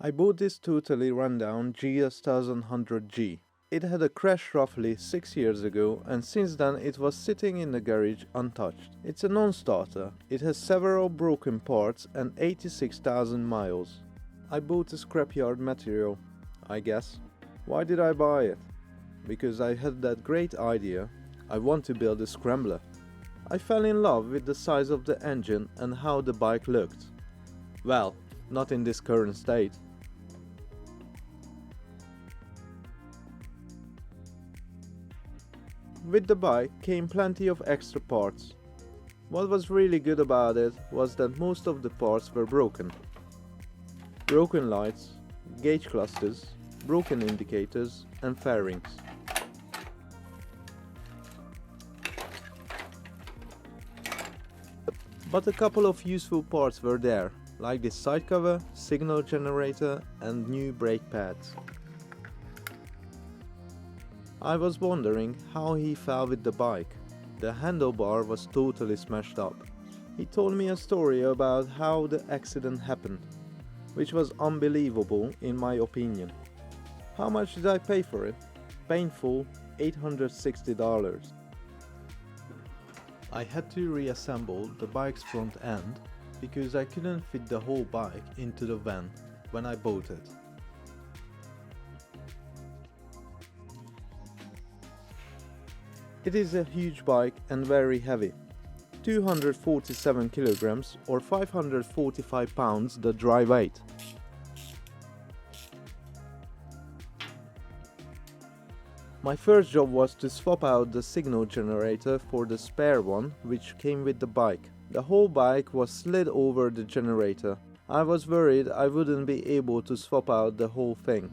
I bought this totally rundown GS1100G. It had a crash roughly 6 years ago, and since then it was sitting in the garage untouched. It's a non-starter. It has several broken parts and 86,000 miles. I bought a scrapyard material, I guess. Why did I buy it? Because I had that great idea. I want to build a Scrambler. I fell in love with the size of the engine and how the bike looked. Well, not in this current state. With the bike came plenty of extra parts. What was really good about it was that most of the parts were broken. Broken lights, gauge clusters, broken indicators and fairings. But a couple of useful parts were there, like this side cover, signal generator and new brake pads. I was wondering how he fell with the bike. The handlebar was totally smashed up. He told me a story about how the accident happened, which was unbelievable in my opinion. How much did I pay for it? Painful $860. I had to reassemble the bike's front end because I couldn't fit the whole bike into the van when I bought it. It is a huge bike and very heavy. 247 kilograms or 545 pounds the dry weight. My first job was to swap out the signal generator for the spare one which came with the bike. The whole bike was slid over the generator. I was worried I wouldn't be able to swap out the whole thing.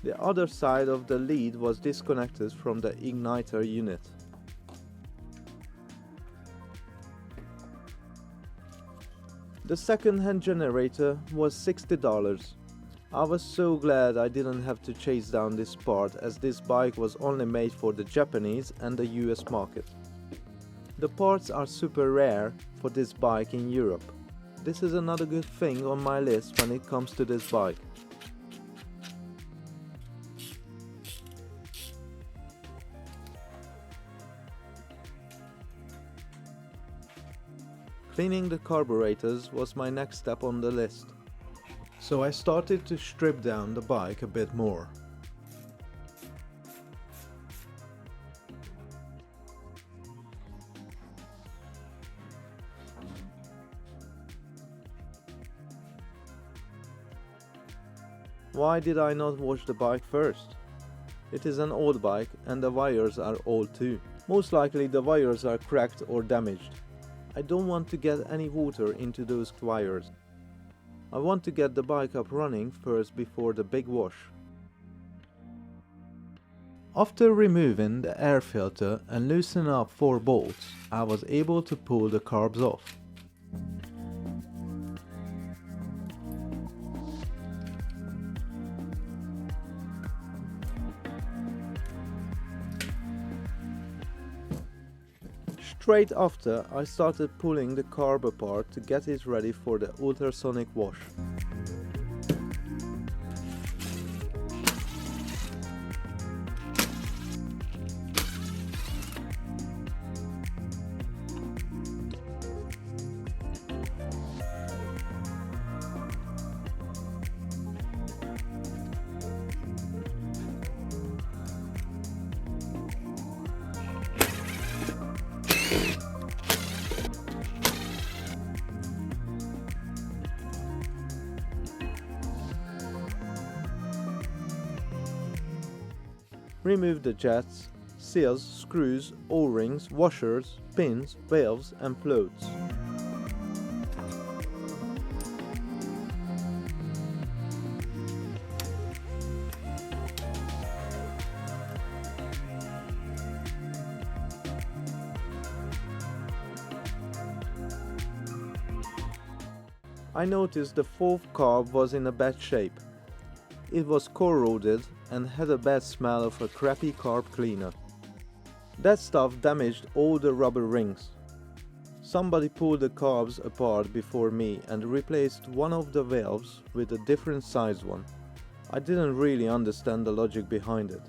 The other side of the lead was disconnected from the igniter unit. The second-hand generator was $60. I was so glad I didn't have to chase down this part, as this bike was only made for the Japanese and the US market. The parts are super rare for this bike in Europe. This is another good thing on my list when it comes to this bike. Cleaning the carburetors was my next step on the list. So I started to strip down the bike a bit more. Why did I not wash the bike first? It is an old bike and the wires are old too. Most likely the wires are cracked or damaged. I don't want to get any water into those wires. I want to get the bike up running first before the big wash. After removing the air filter and loosening up 4 bolts, I was able to pull the carbs off. Straight after, I started pulling the carb apart to get it ready for the ultrasonic wash. Remove the jets, seals, screws, O-rings, washers, pins, valves and floats. I noticed the fourth carb was in a bad shape. It was corroded and had a bad smell of a crappy carb cleaner. That stuff damaged all the rubber rings. Somebody pulled the carbs apart before me and replaced one of the valves with a different size one. I didn't really understand the logic behind it.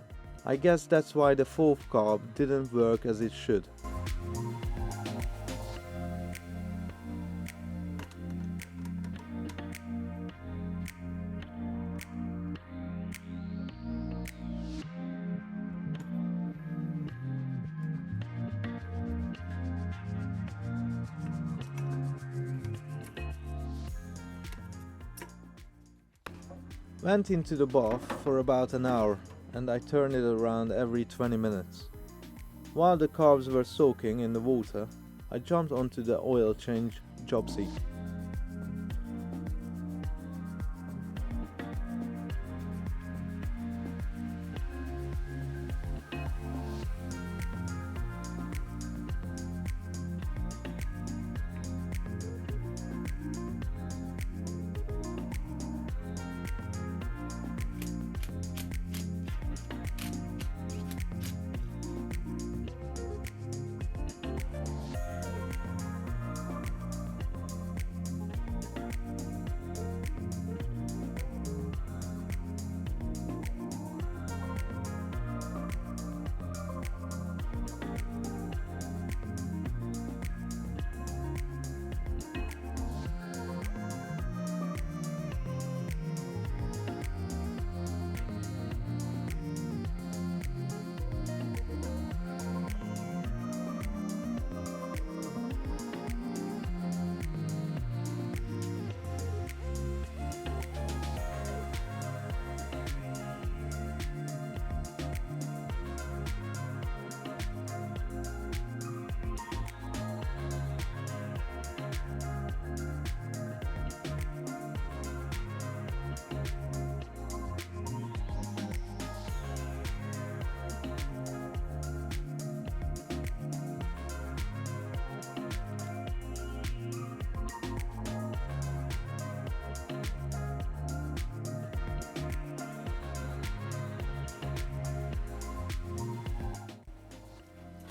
I guess that's why the fourth carb didn't work as it should. Went into the bath for about an hour and I turned it around every 20 minutes. While the carbs were soaking in the water, I jumped onto the oil change job seat.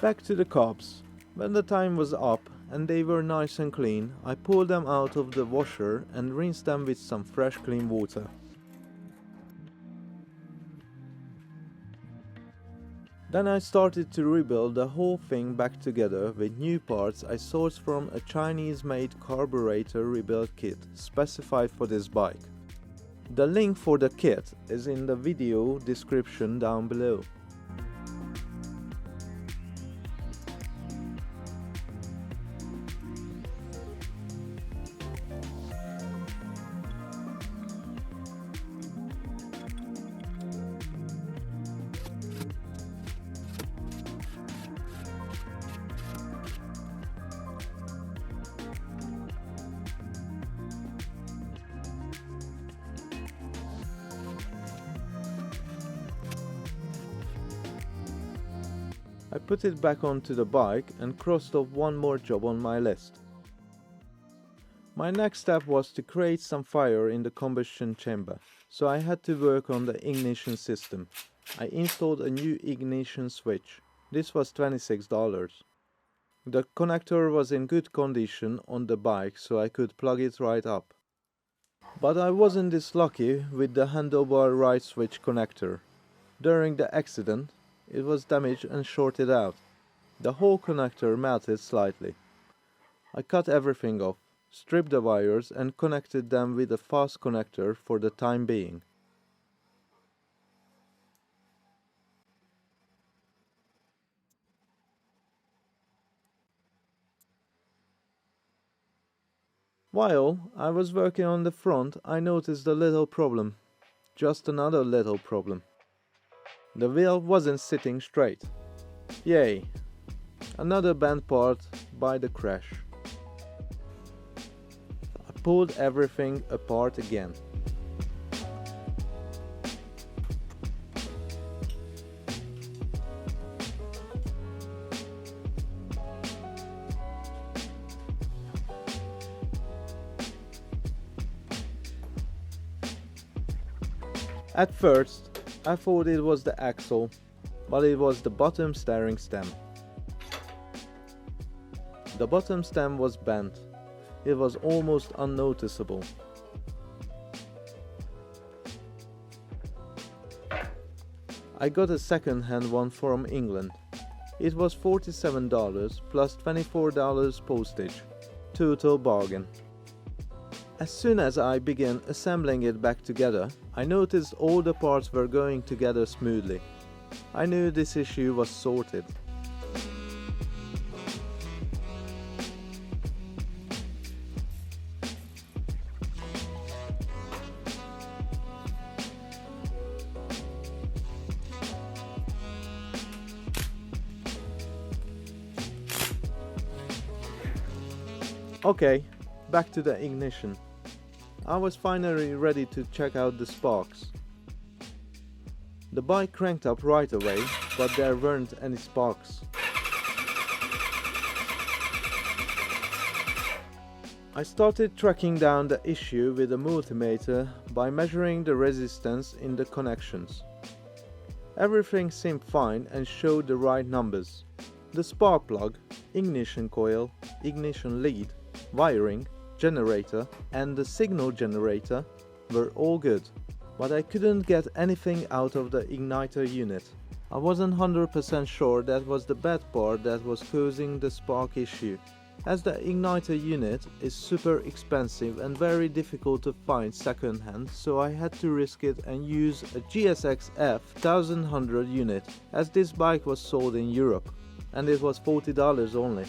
Back to the carbs. When the time was up and they were nice and clean, I pulled them out of the washer and rinsed them with some fresh clean water. Then I started to rebuild the whole thing back together with new parts I sourced from a Chinese-made carburetor rebuild kit specified for this bike. The link for the kit is in the video description down below. I put it back onto the bike and crossed off one more job on my list. My next step was to create some fire in the combustion chamber, so I had to work on the ignition system. I installed a new ignition switch. This was $26. The connector was in good condition on the bike, so I could plug it right up. But I wasn't this lucky with the handlebar right switch connector. During the accident, it was damaged and shorted out. The whole connector melted slightly. I cut everything off, stripped the wires and connected them with a fast connector for the time being. While I was working on the front, I noticed a little problem. Just another little problem. The wheel wasn't sitting straight. Yay! Another bent part by the crash. I pulled everything apart again. At first, I thought it was the axle, but it was the bottom steering stem. The bottom stem was bent. It was almost unnoticeable. I got a second-hand one from England. It was $47 plus $24 postage. Total bargain. As soon as I began assembling it back together, I noticed all the parts were going together smoothly. I knew this issue was sorted. Okay, back to the ignition. I was finally ready to check out the sparks. The bike cranked up right away, but there weren't any sparks. I started tracking down the issue with a multimeter by measuring the resistance in the connections. Everything seemed fine and showed the right numbers. The spark plug, ignition coil, ignition lead, wiring, generator and the signal generator were all good, but I couldn't get anything out of the igniter unit. I wasn't 100% sure that was the bad part that was causing the spark issue, as the igniter unit is super expensive and very difficult to find second hand, so I had to risk it and use a GS1100G unit, as this bike was sold in Europe and it was $40 only.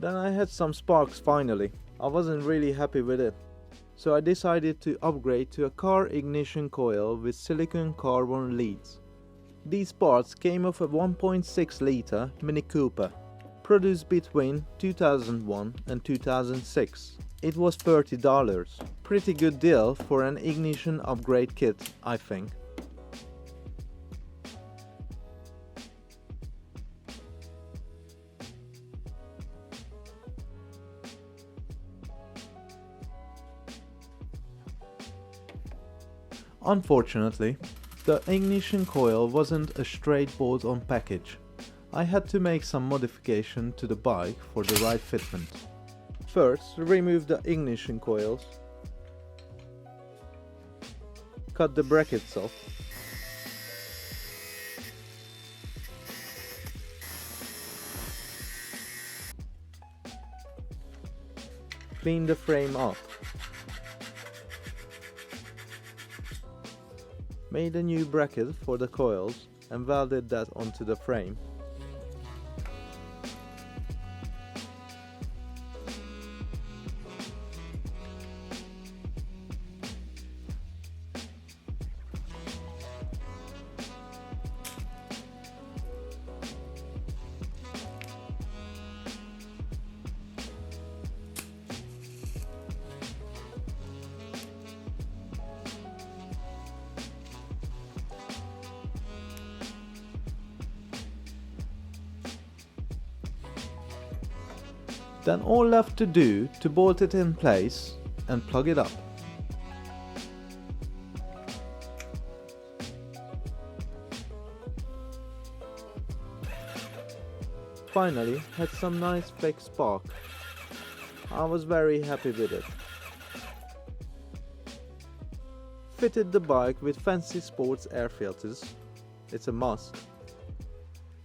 Then I had some sparks finally. I wasn't really happy with it, so I decided to upgrade to a car ignition coil with silicon carbon leads. These parts came off a 1.6 liter Mini Cooper, produced between 2001 and 2006. It was $30. Pretty good deal for an ignition upgrade kit, I think. Unfortunately, the ignition coil wasn't a straight bolt-on package. I had to make some modification to the bike for the right fitment. First, remove the ignition coils, cut the brackets off, clean the frame up, made a new bracket for the coils and welded that onto the frame. Then all left to do to bolt it in place and plug it up. Finally, had some nice fake spark. I was very happy with it. Fitted the bike with fancy sports air filters. It's a must.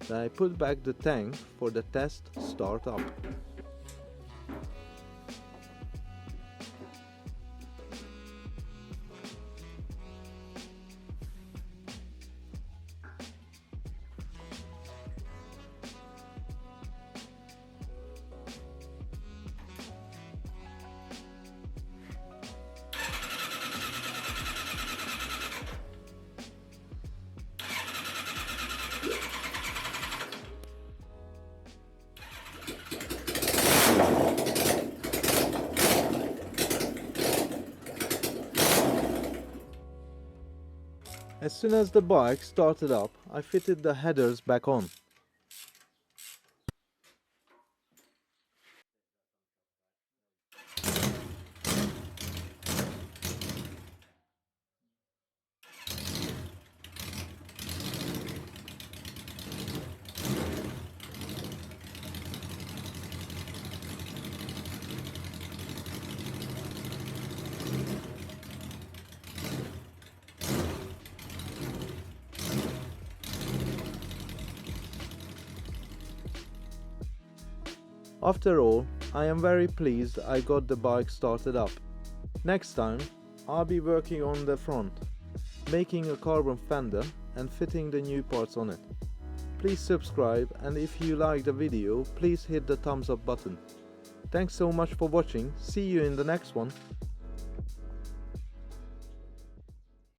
Then I put back the tank for the test start up. As soon as the bike started up, I fitted the headers back on. After all, I am very pleased I got the bike started up. Next time, I'll be working on the front, making a carbon fender and fitting the new parts on it. Please subscribe, and if you like the video, please hit the thumbs up button. Thanks so much for watching, see you in the next one.